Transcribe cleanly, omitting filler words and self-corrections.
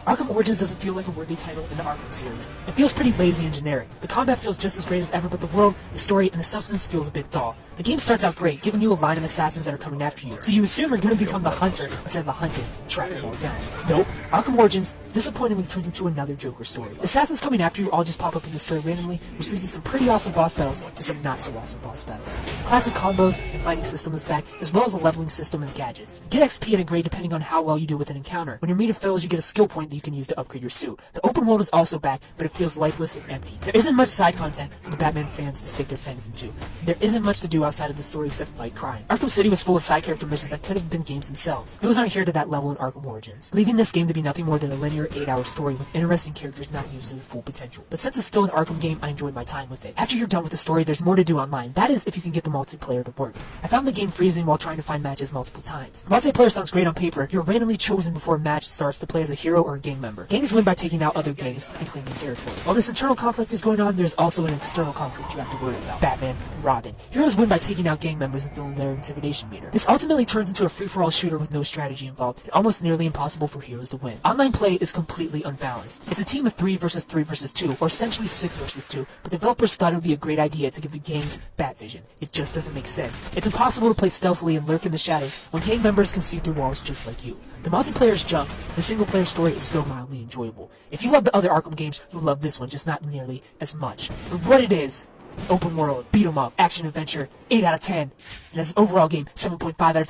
Arkham Origins doesn't feel like a worthy title in the Arkham series. It feels pretty lazy and generic. The combat feels just as great as ever, but the world, the story, and the substance feels a bit dull. The game starts out great, giving you a line of assassins that are coming after you, so you assume you're going to become the hunter instead of the hunted, and track them all down. Nope, Arkham Origins disappointingly turns into another Joker story. The assassins coming after you all just pop up in the story randomly, which leads to some pretty awesome boss battles and some not so awesome boss battles. Classic combos and fighting system is back, as well as a leveling system and gadgets. You get XP and a grade depending on how well you do with an encounter. When your meter fills, you get a skill point that you can use to upgrade your suit. The open world is also back, but it feels lifeless and empty. There isn't much side content for the Batman fans to stick their fangs into. There isn't much to do outside of the story except fight crime. Arkham City was full of side character missions that could have been games themselves. Those aren't here to that level in Arkham Origins, leaving this game to be nothing more than a linear 8-hour story with interesting characters not used to their full potential. But since it's still an Arkham game, I enjoyed my time with it. After you're done with the story, there's more to do online. That is, if you can get the multiplayer to work. I found the game freezing while trying to find matches multiple times. Multiplayer sounds great on paper. You're randomly chosen before a match starts to play as a hero or a gang member. Gangs win by taking out other gangs and claiming territory. While this internal conflict is going on, there's also an external conflict you have to worry about. Batman and Robin. Heroes win by taking out gang members and filling their intimidation meter. This ultimately turns into a free-for-all shooter with no strategy involved, and almost nearly impossible for heroes to win. Online play is completely unbalanced. It's a team of 3 versus 3 versus 2, or essentially 6 versus 2, but developers thought it would be a great idea to give the gangs bat vision. It just doesn't make sense. It's impossible to play stealthily and lurk in the shadows when gang members can see through walls just like you. The multiplayer is junk, the single-player story is still mildly enjoyable. If you love the other Arkham games, you'll love this one, just not nearly as much. For what it is, open world, beat 'em up, action adventure, 8 out of 10, and as an overall game, 7.5 out of 10.